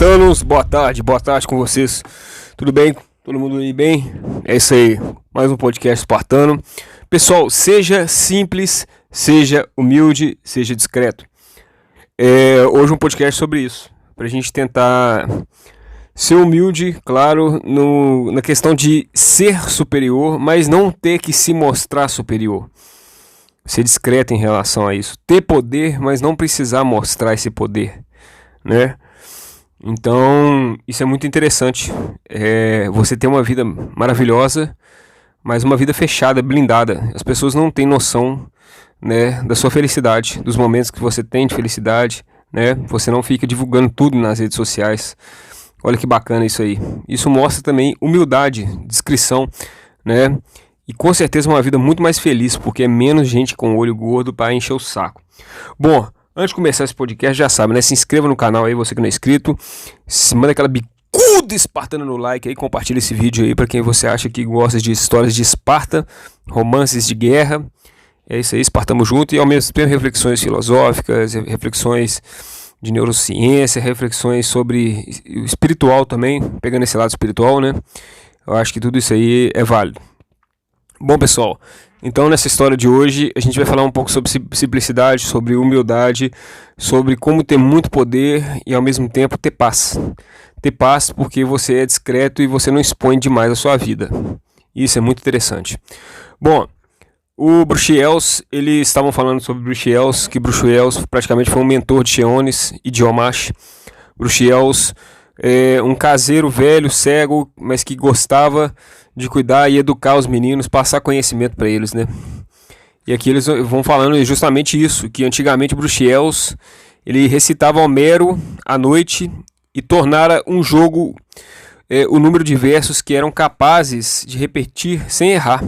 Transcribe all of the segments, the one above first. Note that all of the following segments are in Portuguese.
Espartanos, boa tarde com vocês. Tudo bem? Todo mundo aí bem? É isso aí, mais um podcast espartano. Pessoal, seja simples, seja humilde, seja discreto. Hoje um podcast sobre isso, pra gente tentar ser humilde, claro, na questão de ser superior, mas não ter que se mostrar superior. Ser discreto em relação a isso. Ter poder, mas não precisar mostrar esse poder, né? Então, isso é muito interessante. Você ter uma vida maravilhosa, mas uma vida fechada, blindada. As pessoas não têm noção, né, da sua felicidade, dos momentos que você tem de felicidade, né? Você não fica divulgando tudo nas redes sociais. Olha que bacana isso aí. Isso mostra também humildade, discrição, né? E com certeza uma vida muito mais feliz, porque é menos gente com olho gordo para encher o saco. Bom, antes de começar esse podcast, já sabe, né? Se inscreva no canal aí, você que não é inscrito. Manda aquela bicuda espartana no like aí, compartilha esse vídeo aí para quem você acha que gosta de histórias de Esparta, romances de guerra. É isso aí, espartamos junto e ao mesmo tempo reflexões filosóficas, reflexões de neurociência, reflexões sobre o espiritual também, pegando esse lado espiritual, né? Eu acho que tudo isso aí é válido. Bom, pessoal, então nessa história de hoje a gente vai falar um pouco sobre simplicidade, sobre humildade, sobre como ter muito poder e ao mesmo tempo ter paz. Ter paz porque você é discreto e você não expõe demais a sua vida. Isso é muito interessante. Bom, o Bruxiels, eles estavam falando sobre Bruxiels, que Bruxiels praticamente foi um mentor de Cheones e de Omash. Bruxiels é um caseiro velho, cego, mas que gostava de cuidar e educar os meninos, passar conhecimento para eles, né? E aqui eles vão falando justamente isso, que antigamente Bruxiels, ele recitava Homero à noite e tornara um jogo o número de versos que eram capazes de repetir sem errar,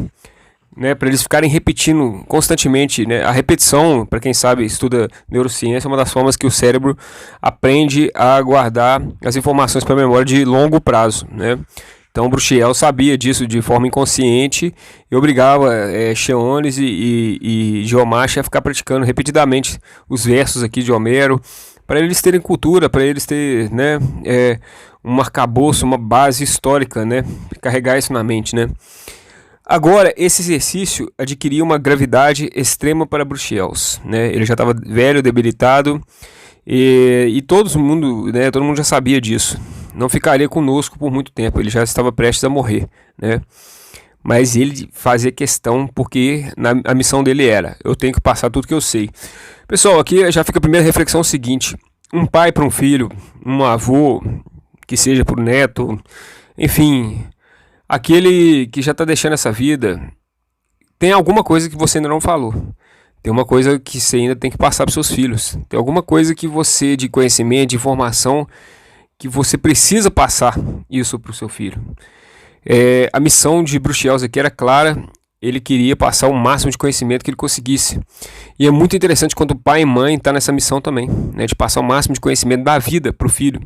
né? Para eles ficarem repetindo constantemente, né? A repetição, para quem sabe, estuda neurociência, é uma das formas que o cérebro aprende a guardar as informações para a memória de longo prazo, né? Então Bruxiels sabia disso de forma inconsciente e obrigava Cheones e Geomacha a ficar praticando repetidamente os versos aqui de Homero, para eles terem cultura, para eles terem, né, um arcabouço, uma base histórica, né, carregar isso na mente, né. Agora, esse exercício adquiria uma gravidade extrema para Bruxiels, né, ele já estava velho, debilitado, e todo mundo já sabia disso. Não ficaria conosco por muito tempo, ele já estava prestes a morrer, né? Mas ele fazia questão porque a missão dele era: eu tenho que passar tudo que eu sei. Pessoal, aqui já fica a primeira reflexão seguinte: um pai para um filho, um avô, que seja para o neto, enfim, aquele que já está deixando essa vida, tem alguma coisa que você ainda não falou. Tem uma coisa que você ainda tem que passar para os seus filhos. Tem alguma coisa que você, de conhecimento, de informação, que você precisa passar isso para o seu filho. A missão de Bruxiels aqui era clara, ele queria passar o máximo de conhecimento que ele conseguisse. E é muito interessante quando o pai e mãe estão nessa missão também, né, de passar o máximo de conhecimento da vida para o filho.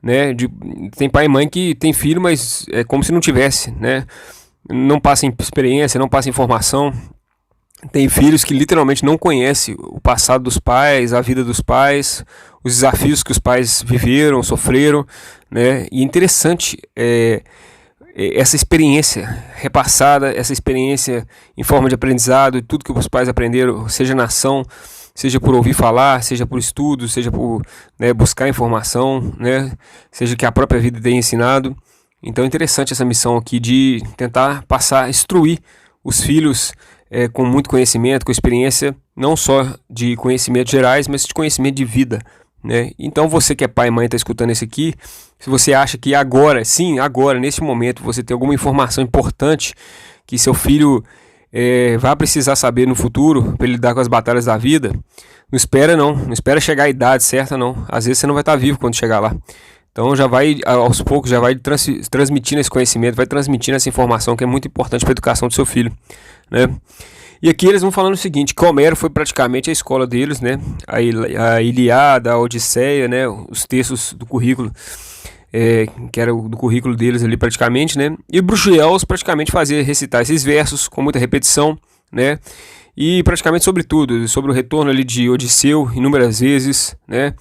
Né, tem pai e mãe que tem filho, mas é como se não tivesse, né, não passa experiência, não passa informação. Tem filhos que literalmente não conhecem o passado dos pais, a vida dos pais, os desafios que os pais viveram, sofreram, né? E interessante essa experiência repassada, essa experiência em forma de aprendizado, e tudo que os pais aprenderam, seja na ação, seja por ouvir falar, seja por estudo, seja por, né, buscar informação, né? Seja que a própria vida tenha ensinado. Então é interessante essa missão aqui de tentar passar, instruir os filhos com muito conhecimento, com experiência, não só de conhecimentos gerais, mas de conhecimento de vida, né? Então você que é pai e mãe está escutando isso aqui, se você acha que agora, neste momento, você tem alguma informação importante que seu filho vai precisar saber no futuro para ele lidar com as batalhas da vida, não espera chegar a idade certa não, às vezes você não vai estar vivo quando chegar lá. Então já vai, aos poucos, já vai transmitindo esse conhecimento, vai transmitindo essa informação que é muito importante para a educação do seu filho, né? E aqui eles vão falando o seguinte, que Homero foi praticamente a escola deles, né? A Ilíada, a Odisseia, né? Os textos do currículo, que era do currículo deles ali praticamente, né? E Bruxiels praticamente fazia recitar esses versos com muita repetição, né? E praticamente sobre tudo, sobre o retorno ali de Odisseu inúmeras vezes, né?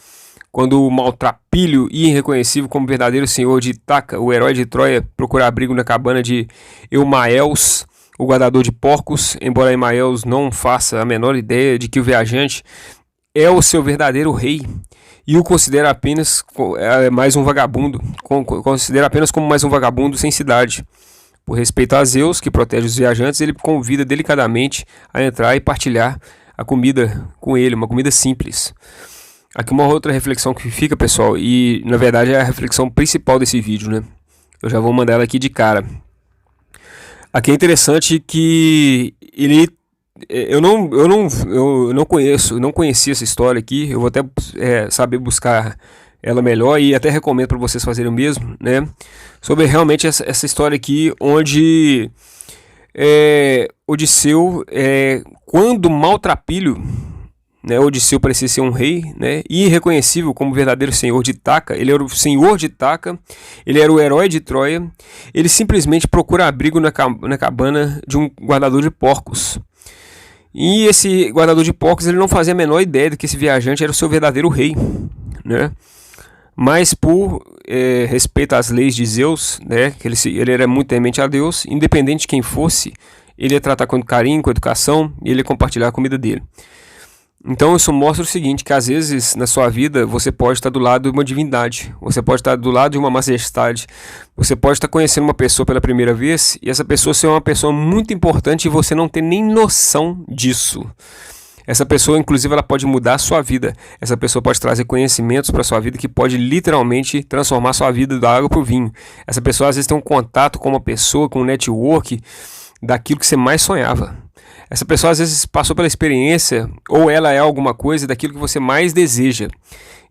quando o maltrapilho e irreconhecível como verdadeiro senhor de Ítaca, o herói de Troia, procura abrigo na cabana de Eumaeus, o guardador de porcos, embora Eumaeus não faça a menor ideia de que o viajante é o seu verdadeiro rei e o considera apenas mais um vagabundo, considera apenas como mais um vagabundo sem cidade. Por respeito a Zeus, que protege os viajantes, ele convida delicadamente a entrar e partilhar a comida com ele, uma comida simples. Aqui uma outra reflexão que fica, pessoal, e na verdade é a reflexão principal desse vídeo, né? Eu já vou mandar ela aqui de cara. Aqui é interessante que eu não conhecia essa história aqui. Eu vou até saber buscar ela melhor e até recomendo para vocês fazerem o mesmo, né? Sobre realmente essa história aqui, onde Odisseu, quando maltrapilho, né, Odisseu parecia ser um rei, né, irreconhecível como verdadeiro senhor de Ítaca. Ele era o senhor de Ítaca, ele era o herói de Troia. Ele simplesmente procura abrigo na cabana de um guardador de porcos. E esse guardador de porcos, ele não fazia a menor ideia de que esse viajante era o seu verdadeiro rei, né? Mas por respeito às leis de Zeus, né, que ele era muito temente a Deus, independente de quem fosse, ele ia tratar com carinho, com educação, e ele ia compartilhar a comida dele. Então isso mostra o seguinte, que às vezes na sua vida você pode estar do lado de uma divindade, você pode estar do lado de uma majestade, você pode estar conhecendo uma pessoa pela primeira vez, e essa pessoa ser uma pessoa muito importante e você não ter nem noção disso. Essa pessoa, inclusive, ela pode mudar a sua vida. Essa pessoa pode trazer conhecimentos para a sua vida que pode literalmente transformar a sua vida da água para o vinho. Essa pessoa, às vezes, tem um contato com uma pessoa, com um network daquilo que você mais sonhava. Essa pessoa, às vezes, passou pela experiência ou ela é alguma coisa daquilo que você mais deseja.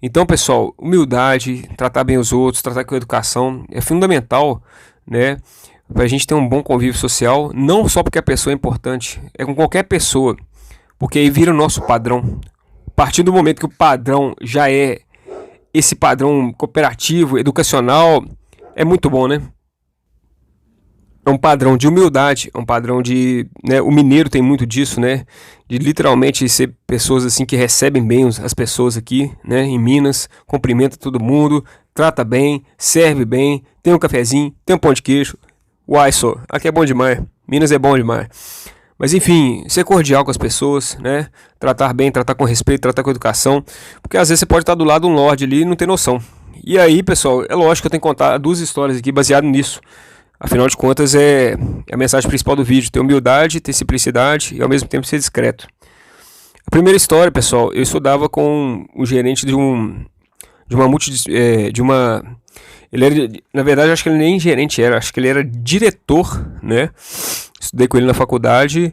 Então, pessoal, humildade, tratar bem os outros, tratar com educação é fundamental, né? Para a gente ter um bom convívio social, não só porque a pessoa é importante, é com qualquer pessoa. Porque aí vira o nosso padrão. A partir do momento que o padrão já é esse padrão cooperativo, educacional, é muito bom, né? É um padrão de humildade, é um padrão de... né, o mineiro tem muito disso, né? De literalmente ser pessoas assim que recebem bem as pessoas aqui, né? Em Minas, cumprimenta todo mundo, trata bem, serve bem, tem um cafezinho, tem um pão de queijo. Uai, só, aqui é bom demais. Minas é bom demais. Mas enfim, ser cordial com as pessoas, né? Tratar bem, tratar com respeito, tratar com educação. Porque às vezes você pode estar do lado de um lorde ali e não ter noção. E aí, pessoal, é lógico que eu tenho que contar duas histórias aqui baseadas nisso. Afinal de contas, é a mensagem principal do vídeo. Ter humildade, ter simplicidade e ao mesmo tempo ser discreto. A primeira história, pessoal, eu estudava com o gerente de uma... Ele era, na verdade, acho que ele nem gerente era, acho que ele era diretor, né? Estudei com ele na faculdade.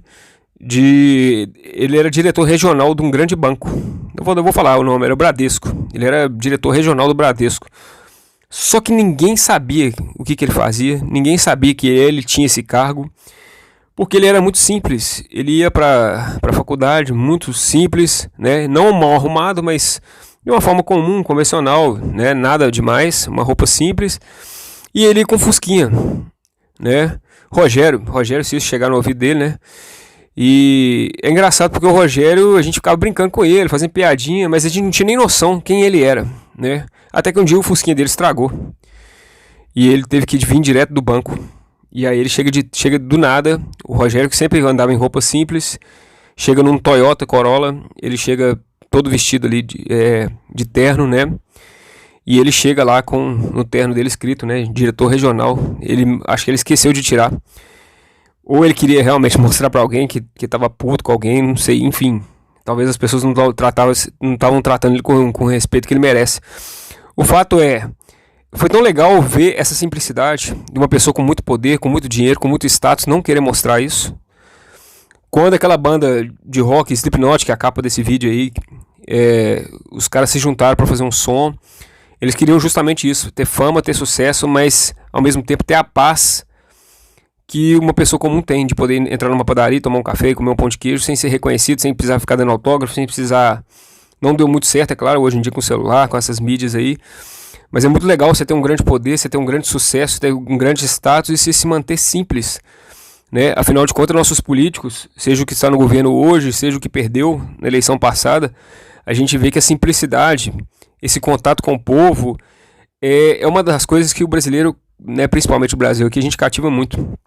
Ele era diretor regional de um grande banco. Eu vou falar o nome, era o Bradesco. Ele era diretor regional do Bradesco. Só que ninguém sabia o que ele fazia, ninguém sabia que ele tinha esse cargo, porque ele era muito simples. Ele ia para a faculdade, muito simples, né? Não mal arrumado, mas de uma forma comum, convencional, né? Nada demais, uma roupa simples. E ele com fusquinha, né? Rogério, se isso chegar no ouvido dele, né? E é engraçado porque o Rogério, a gente ficava brincando com ele, fazendo piadinha, mas a gente não tinha nem noção quem ele era, né? Até que um dia o fusquinha dele estragou. E ele teve que vir direto do banco. E aí ele chega do nada, o Rogério, que sempre andava em roupa simples, chega num Toyota Corolla, ele chega todo vestido ali de terno, né? E ele chega lá com no terno dele escrito, né? Diretor regional. Acho que ele esqueceu de tirar. Ou ele queria realmente mostrar pra alguém que tava puto com alguém, não sei, enfim. Talvez as pessoas não estavam tratando ele com o respeito que ele merece. O fato foi tão legal ver essa simplicidade de uma pessoa com muito poder, com muito dinheiro, com muito status, não querer mostrar isso. Quando aquela banda de rock, Slipknot, que é a capa desse vídeo aí, os caras se juntaram para fazer um som, eles queriam justamente isso, ter fama, ter sucesso, mas ao mesmo tempo ter a paz que uma pessoa comum tem, de poder entrar numa padaria, tomar um café, comer um pão de queijo, sem ser reconhecido, sem precisar ficar dando autógrafo, sem precisar... Não deu muito certo, é claro, hoje em dia com o celular, com essas mídias aí, mas é muito legal você ter um grande poder, você ter um grande sucesso, ter um grande status e você se manter simples, né? Afinal de contas, nossos políticos, seja o que está no governo hoje, seja o que perdeu na eleição passada, a gente vê que a simplicidade esse contato com o povo, é uma das coisas que o brasileiro, né, principalmente o Brasil, que a gente cativa muito.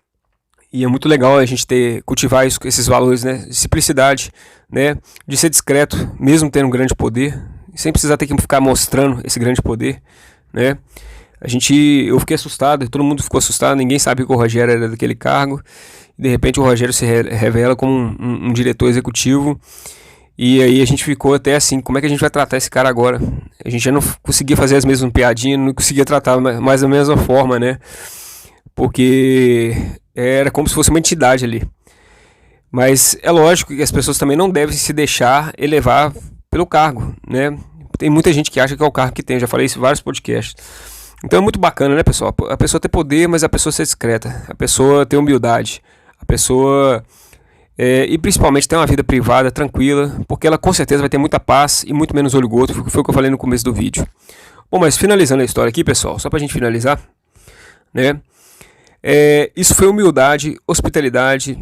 E é muito legal a gente cultivar esses valores, né, de simplicidade, né, de ser discreto, mesmo tendo um grande poder, sem precisar ter que ficar mostrando esse grande poder, né. Eu fiquei assustado, todo mundo ficou assustado, ninguém sabia que o Rogério era daquele cargo. De repente o Rogério se revela como um diretor executivo. E aí a gente ficou até assim, como é que a gente vai tratar esse cara agora? A gente já não conseguia fazer as mesmas piadinhas, não conseguia tratar mais da mesma forma, né? Porque era como se fosse uma entidade ali. Mas é lógico que as pessoas também não devem se deixar elevar pelo cargo, né? Tem muita gente que acha que é o cargo que tem, eu já falei isso em vários podcasts. Então é muito bacana, né, pessoal? A pessoa ter poder, mas a pessoa ser discreta. A pessoa ter humildade. A pessoa... e principalmente ter uma vida privada, tranquila. Porque ela com certeza vai ter muita paz e muito menos olho gordo. Foi o que eu falei no começo do vídeo. Bom, mas finalizando a história aqui, pessoal. Só pra gente finalizar. Né? Isso foi humildade, hospitalidade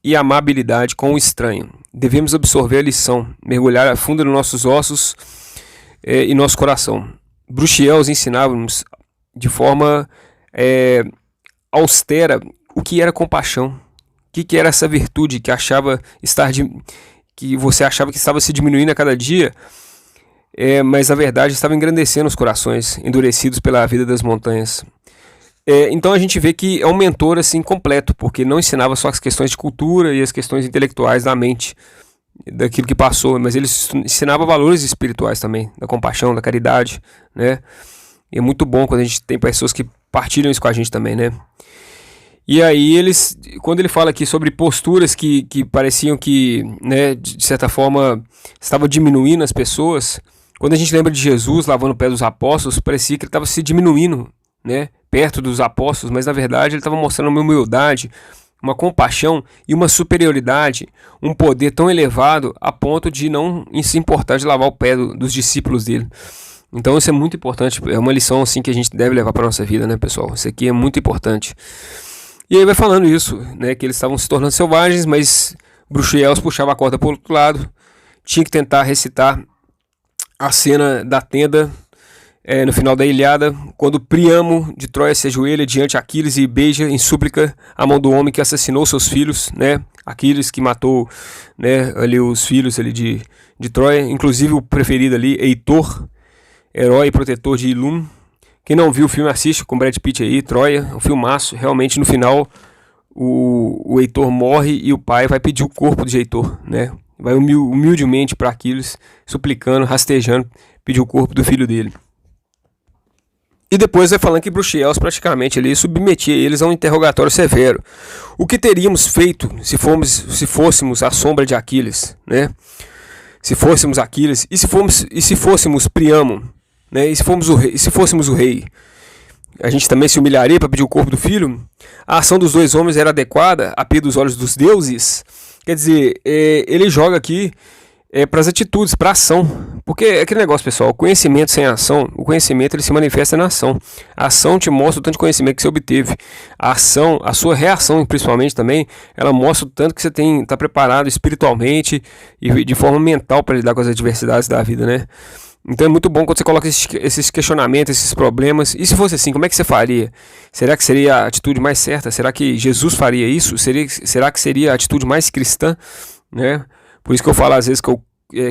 e amabilidade com o estranho. Devemos absorver a lição. Mergulhar a fundo nos nossos ossos e nosso coração. Bruxiels ensinava-nos de forma austera o que era compaixão, o que era essa virtude que você achava que estava se diminuindo a cada dia, mas na verdade estava engrandecendo os corações endurecidos pela vida das montanhas. Então a gente vê que é um mentor assim completo, porque não ensinava só as questões de cultura e as questões intelectuais da mente, daquilo que passou, mas ele ensinava valores espirituais também, da compaixão, da caridade, né? E é muito bom quando a gente tem pessoas que partilham isso com a gente também, né? E aí quando ele fala aqui sobre posturas que pareciam que, né, de certa forma, estava diminuindo as pessoas, quando a gente lembra de Jesus lavando o pé dos apóstolos, parecia que ele estava se diminuindo, né, perto dos apóstolos, mas na verdade ele estava mostrando uma humildade, uma compaixão e uma superioridade, um poder tão elevado a ponto de não se importar de lavar o pé dos discípulos dele. Então isso é muito importante, é uma lição assim que a gente deve levar para a nossa vida, né, pessoal? Isso aqui é muito importante. E aí vai falando isso, né, que eles estavam se tornando selvagens, mas Bruxiels puxava a corda para o outro lado, tinha que tentar recitar a cena da tenda, no final da Ilíada, quando Príamo de Troia se ajoelha diante de Aquiles e beija em súplica a mão do homem que assassinou seus filhos, né? Aquiles que matou, né, ali os filhos ali de Troia, inclusive o preferido ali, Heitor, herói e protetor de Ilum. Quem não viu o filme, assiste com Brad Pitt aí, Troia, um filmaço. Realmente no final o Heitor morre e o pai vai pedir o corpo de Heitor, né? Vai humildemente para Aquiles, suplicando, rastejando, pedir o corpo do filho dele. E depois vai falando que Bruxiels praticamente ele submetia eles a um interrogatório severo. O que teríamos feito se fôssemos a sombra de Aquiles, né? Se fôssemos Aquiles e se fôssemos Príamo, né? E se fôssemos o rei, a gente também se humilharia para pedir o corpo do filho? A ação dos dois homens era adequada a pia dos olhos dos deuses? Quer dizer, ele joga aqui para as atitudes, para a ação. Porque é aquele negócio, pessoal, o conhecimento sem ação, o conhecimento ele se manifesta na ação. A ação te mostra o tanto de conhecimento que você obteve. A ação, a sua reação principalmente também, ela mostra o tanto que você está preparado espiritualmente e de forma mental para lidar com as adversidades da vida, né? Então é muito bom quando você coloca esses questionamentos, esses problemas. E se fosse assim, como é que você faria? Será que seria a atitude mais certa? Será que Jesus faria isso? Será que seria a atitude mais cristã? Né? Por isso que eu falo às vezes que eu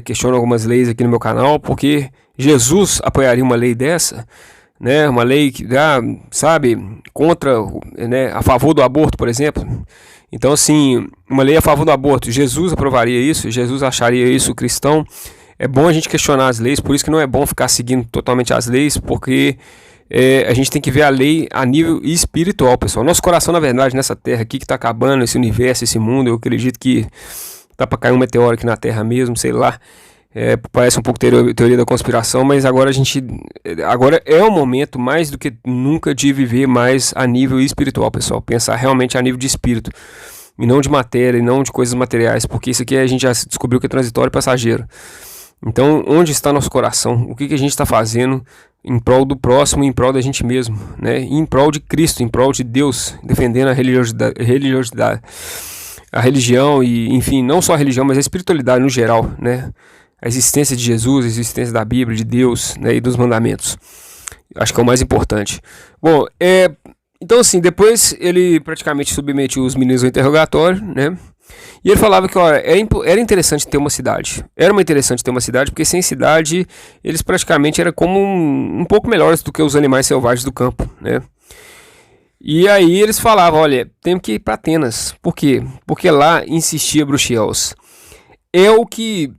questiono algumas leis aqui no meu canal, porque Jesus apoiaria uma lei dessa, né? Uma lei que, sabe, contra, né, a favor do aborto, por exemplo. Então, assim, uma lei a favor do aborto, Jesus aprovaria isso? Jesus acharia isso cristão? É bom a gente questionar as leis, por isso que não é bom ficar seguindo totalmente as leis, porque a gente tem que ver a lei a nível espiritual, pessoal. Nosso coração, na verdade, nessa terra aqui que está acabando, esse universo, esse mundo, eu acredito que tá para cair um meteoro aqui na Terra mesmo, sei lá. Parece um pouco teoria da conspiração, mas agora é o momento mais do que nunca de viver mais a nível espiritual, pessoal. Pensar realmente a nível de espírito e não de matéria, e não de coisas materiais, porque isso aqui a gente já descobriu que é transitório e passageiro. Então, onde está nosso coração? O que a gente está fazendo em prol do próximo, em prol da gente mesmo, né? E em prol de Cristo, em prol de Deus, defendendo a religiosidade, a religião e, enfim, não só a religião, mas a espiritualidade no geral, né? a existência de Jesus, a existência da Bíblia, de Deus, né, e dos mandamentos. Acho que é o mais importante. Bom, então assim, depois ele praticamente submetiu os meninos ao interrogatório, né? E ele falava que, olha, era interessante ter uma cidade. Era interessante ter uma cidade, porque sem cidade eles praticamente eram como um pouco melhores do que os animais selvagens do campo, né? E aí eles falavam, olha, temos que ir para Atenas. Por quê? Porque lá, insistia Bruxelas, é o que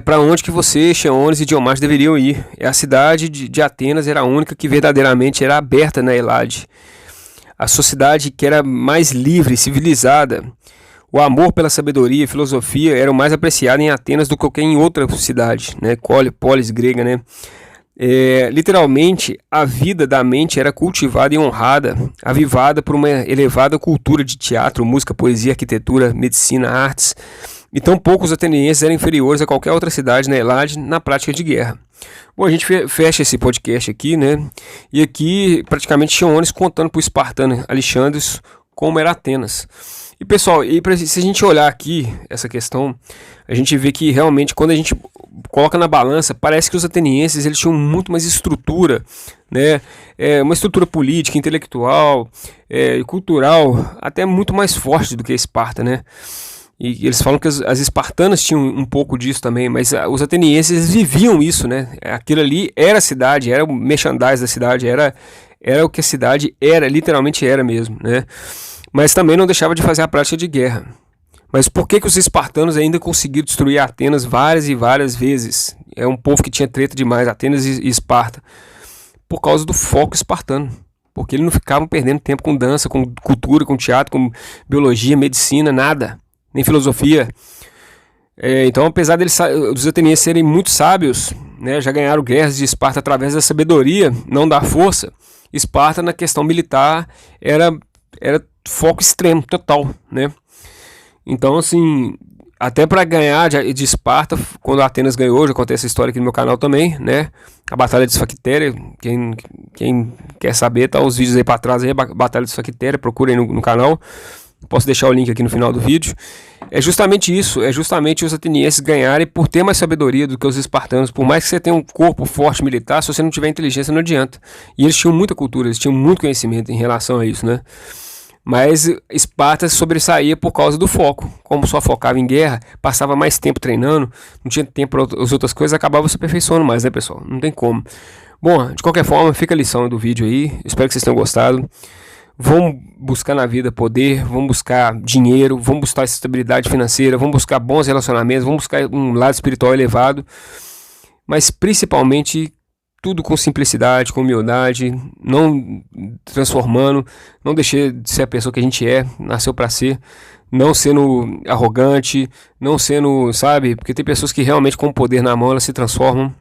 para onde que você, Cheones e Diomates deveriam ir. A cidade de Atenas era a única que verdadeiramente era aberta na Elade. A sociedade que era mais livre, civilizada. O amor pela sabedoria e filosofia era o mais apreciado em Atenas do que qualquer em outra cidade, né? Polis grega, né? Literalmente, a vida da mente era cultivada e honrada, avivada por uma elevada cultura de teatro, música, poesia, arquitetura, medicina, artes. E tão poucos atenienses eram inferiores a qualquer outra cidade na Elade na prática de guerra. Bom, a gente fecha esse podcast aqui, né? E aqui, praticamente, Cheones contando para o espartano Alexandre como era Atenas. E pessoal, se a gente olhar aqui essa questão, a gente vê que realmente quando a gente coloca na balança, parece que os atenienses eles tinham muito mais estrutura, né? Uma estrutura política, intelectual, e cultural, até muito mais forte do que a Esparta, né? E eles falam que as espartanas tinham um pouco disso também, mas os atenienses viviam isso, né? Aquilo ali era a cidade, era o merchandise da cidade, era o que a cidade era, literalmente era mesmo, né? Mas também não deixava de fazer a prática de guerra. Mas por que os espartanos ainda conseguiram destruir Atenas várias e várias vezes? É um povo que tinha treta demais, Atenas e Esparta. Por causa do foco espartano. Porque eles não ficavam perdendo tempo com dança, com cultura, com teatro, com biologia, medicina, nada. Nem filosofia. Então, apesar dos atenienses serem muito sábios, né, já ganharam guerras de Esparta através da sabedoria, não da força, Esparta na questão militar era foco extremo, total, né? Então, assim, até para ganhar de Esparta, quando Atenas ganhou, já contei essa história aqui no meu canal também, né? A Batalha de Esfactéria, quem quer saber, tá os vídeos aí para trás aí, a Batalha de Esfactéria, procurem no canal. Posso deixar o link aqui no final do vídeo. É justamente isso, é justamente os atenienses ganharem por ter mais sabedoria do que os espartanos. Por mais que você tenha um corpo forte militar, se você não tiver inteligência não adianta. E eles tinham muita cultura, eles tinham muito conhecimento em relação a isso, né? Mas Esparta sobressaía por causa do foco. Como só focava em guerra, passava mais tempo treinando, não tinha tempo para as outras coisas, acabava se aperfeiçoando mais, né, pessoal? Não tem como. Bom, de qualquer forma, fica a lição do vídeo aí. Espero que vocês tenham gostado. Vão buscar na vida poder, vão buscar dinheiro, vão buscar estabilidade financeira, vão buscar bons relacionamentos, vão buscar um lado espiritual elevado, mas principalmente tudo com simplicidade, com humildade, não transformando, não deixar de ser a pessoa que a gente nasceu para ser, não sendo arrogante, não sendo, sabe, porque tem pessoas que realmente com o poder na mão elas se transformam.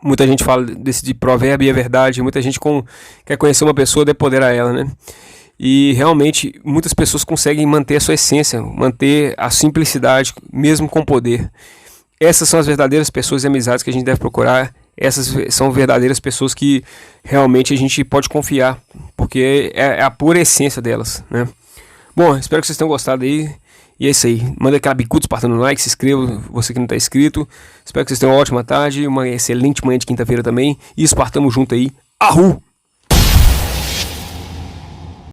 Muita gente fala desse de provérbio e é verdade. Muita gente quer conhecer uma pessoa, depoderar ela, né? E realmente muitas pessoas conseguem manter a sua essência, manter a simplicidade, mesmo com poder. Essas são as verdadeiras pessoas e amizades que a gente deve procurar. Essas são verdadeiras pessoas que realmente a gente pode confiar, porque é a pura essência delas, né? Bom, espero que vocês tenham gostado aí. E é isso aí, manda aquela bicuda espartana no like, se inscreva, você que não está inscrito. Espero que vocês tenham uma ótima tarde, uma excelente manhã de quinta-feira também. E espartamos junto aí. Arru!